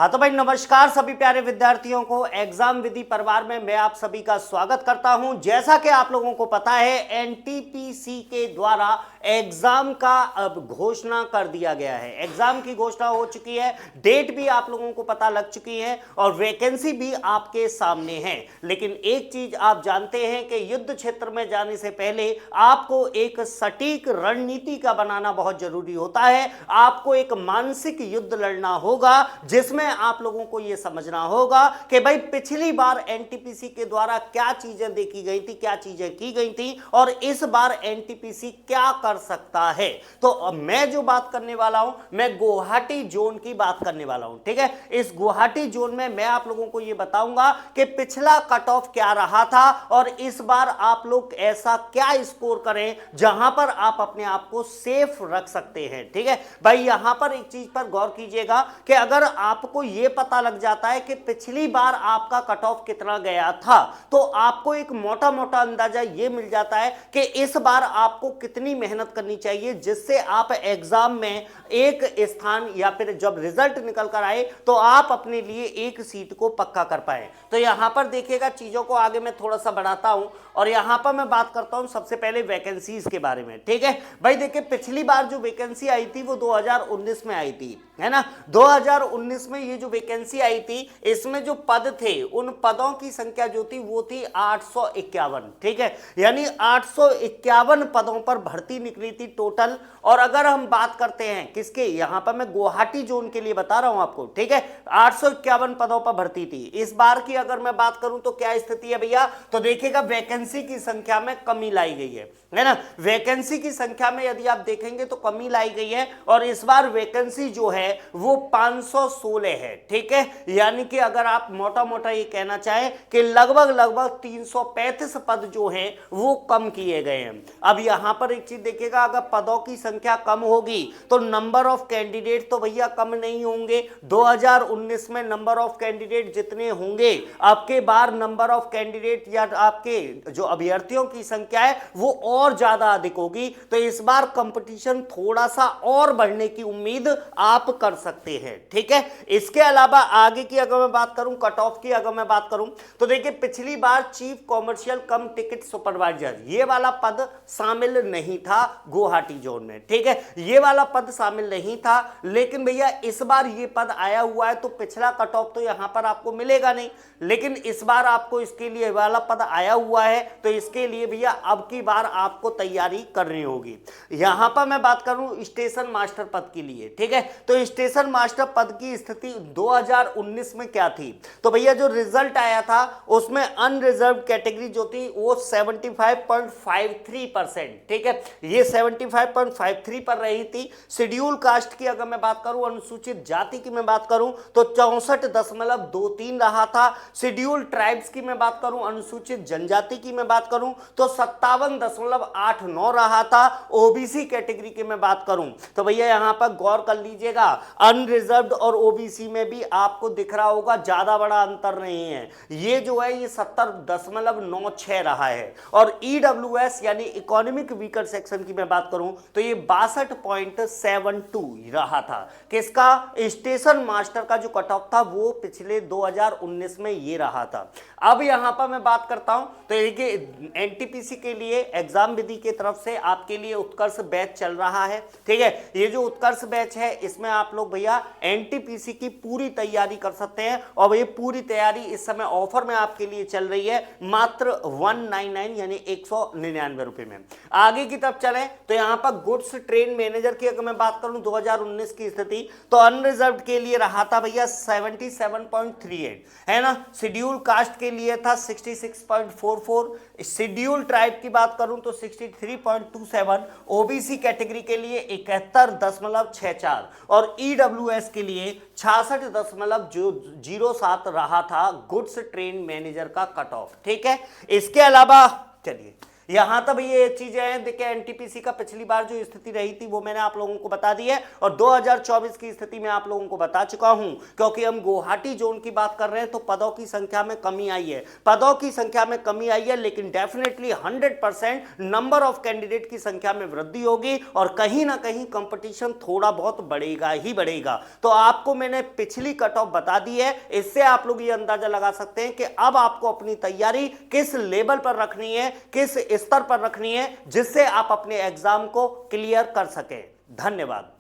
हाँ तो भाई नमस्कार सभी प्यारे विद्यार्थियों को एग्जाम विधि परिवार में मैं आप सभी का स्वागत करता हूं। जैसा कि आप लोगों को पता है एनटीपीसी के द्वारा एग्जाम का अब घोषणा कर दिया गया है। एग्जाम की घोषणा हो चुकी है, डेट भी आप लोगों को पता लग चुकी है और वैकेंसी भी आपके सामने है। लेकिन एक चीज आप जानते हैं कि युद्ध क्षेत्र में जाने से पहले आपको एक सटीक रणनीति का बनाना बहुत जरूरी होता है। आपको एक मानसिक युद्ध लड़ना होगा जिसमें आप लोगों को यह समझना होगा कि भाई पिछली बार एनटीपीसी के द्वारा क्या चीजें देखी गई थी, क्या चीजें की गई थी और इस बार एनटीपीसी क्या कर सकता है। तो मैं जो बात करने वाला हूं, मैं गुवाहाटी जोन की बात करने वाला हूं। ठीक है, इस गुवाहाटी जोन में मैं आप लोगों को यह बताऊंगा कि पिछला कट ऑफ क्या रहा था और इस बार आप लोग ऐसा क्या स्कोर करें जहां पर आप अपने आप को सेफ रख सकते हैं। ठीक है भाई, यहां पर एक चीज पर गौर कीजिएगा कि अगर आपको ये पता लग जाता है कि पिछली बार आपका कट ऑफ कितना गया था तो आपको एक मोटा मोटा अंदाजा ये मिल जाता है कि इस बार आपको कितनी मेहनत करनी चाहिए जिससे आप एग्जाम में एक स्थान या फिर जब रिजल्ट निकल कर आए तो आप अपने लिए एक सीट को पक्का कर पाए। तो यहां पर देखिएगा, चीजों को आगे मैं थोड़ा सा बढ़ाता हूं और यहां पर मैं बात करता हूं सबसे पहले वैकेंसीज के बारे में। ठीक है भाई, देखिए पिछली बार जो वैकेंसी आई थी वो 2019 में आई थी, है ना। 2019 में ये जो वैकेंसी आई थी इसमें जो पद थे उन पदों की संख्या जो थी वो थी 851। ठीक है, यानी 851 पदों पर भर्ती निकली थी टोटल। और अगर हम बात करते हैं किसके, यहां पर मैं गुवाहाटी जोन के लिए बता रहा हूं आपको। ठीक है, 851 पदों पर भर्ती थी। इस बार की अगर मैं बात करूं तो क्या स्थिति है भैया, तो देखिएगा वैकेंसी की संख्या में कमी लाई गई है ना। वैकेंसी की संख्या में यदि आप देखेंगे तो कमी लाई गई है और इस बार वैकेंसी जो है वो 516 है। ठीक है, यानी कि अगर आप मोटा मोटा ये कहना चाहें कि लगभग 335 पद जो हैं वो कम किए गए हैं। अब यहां पर एक चीज देखिएगा, अगर पदों की संख्या कम होगी तो नंबर ऑफ कैंडिडेट तो भैया कम नहीं होंगे। 2019 में नंबर ऑफ कैंडिडेट जितने होंगे, आपके बार नंबर ऑफ कैंडिडेट या आपके जो अभ्यर्थियों की संख्या है वो और ज्यादा अधिक होगी। तो इस बार कंपटीशन थोड़ा सा और बढ़ने की उम्मीद आप कर सकते हैं। ठीक है, इसके अलावा आगे की अगर मैं बात करूं, कट ऑफ की अगर मैं बात करूं तो देखिए पिछली बार chief commercial cum ticket supervisor ये वाला पद शामिल नहीं था गुवाहाटी जोन में। ठीक है, ये वाला पद शामिल नहीं था, लेकिन भैया इस बार ये पद आया हुआ है तो पिछला कट ऑफ तो यहां पर आपको मिलेगा नहीं, लेकिन इस बार आपको इसके लिए वाला पद आया हुआ है तो इसके लिए भैया अब की बार आपको तैयारी करनी होगी। यहां पर मैं बात करूं स्टेशन मास्टर पद के लिए। ठीक है, तो स्टेशन मास्टर पद की स्थिति 2019 में क्या थी, तो भैया जो रिजल्ट आया था उसमें अनरिजर्व कैटेगरी जो थी वो 75.53%। ठीक है, ये 75.53 पर रही थी। शेड्यूल कास्ट की अगर मैं बात करूं, अनुसूचित जाति की मैं बात करूं तो 64.23 रहा था। शेड्यूल ट्राइब्स की मैं बात करूं, अनुसूचित जनजाति की मैं बात करूं तो 57.89 रहा था। ओबीसी कैटेगरी की मैं बात करूं तो भैया यहां पर गौर कर लीजिएगा, अनरिजर्व्ड और ओबीसी में भी आपको दिख रहा होगा ज्यादा बड़ा अंतर नहीं है। ये जो है ये 70.96 रहा है। और ईडब्ल्यूएस यानी इकोनॉमिक वीकर सेक्शन की मैं बात करूं तो ये 62.72 रहा था। किसका, स्टेशन मास्टर का जो कट ऑफ था वो पिछले 2019 में ये रहा था। अब यहां पर मैं बात करता हूं तो देखिए एनटीपीसी के लिए एग्जाम विधि की तरफ से आपके लिए उत्कर्ष बैच चल रहा है। ठीक है, ये जो उत्कर्ष बैच है इसमें आप लोग भैया एनटीपीसी की पूरी तैयारी कर सकते हैं और ये पूरी तैयारी इस समय ऑफर में आपके लिए चल रही है मात्र 199 यानी 199 रुपए में। आगे की तरफ चलें तो यहां पर गुड्स ट्रेन मैनेजर की अगर मैं बात करूं 2019 की स्थिति तो अनरिजर्व के लिए रहा था भैया 77.38, है ना। शेड्यूल कास्ट के लिए था 66.44, शेड्यूल ट्राइब की बात करूं तो 63.27, ओबीसी कैटेगरी के लिए 71.64 और ईडब्ल्यूएस के लिए 66.07 रहा था गुड्स ट्रेन मैनेजर का कट ऑफ। ठीक है, इसके अलावा चलिए यहां तक ये चीजें हैं। देखिए एनटीपीसी का पिछली बार जो स्थिति रही थी वो मैंने आप लोगों को बता दी है, और 2024 की स्थिति में आप लोगों को बता चुका हूं। क्योंकि हम गुवाहाटी जोन की बात कर रहे हैं तो पदों की संख्या में कमी आई है, पदों की संख्या में कमी आई है, लेकिन डेफिनेटली 100% नंबर ऑफ कैंडिडेट की संख्या में वृद्धि होगी और कहीं ना कहीं कंपटीशन थोड़ा बहुत बढ़ेगा ही बढ़ेगा। तो आपको मैंने पिछली कट ऑफ बता दी है, इससे आप लोग ये अंदाजा लगा सकते हैं कि अब आपको अपनी तैयारी किस लेवल पर रखनी है, किस स्तर पर रखनी है, जिससे आप अपने एग्जाम को क्लियर कर सकें। धन्यवाद।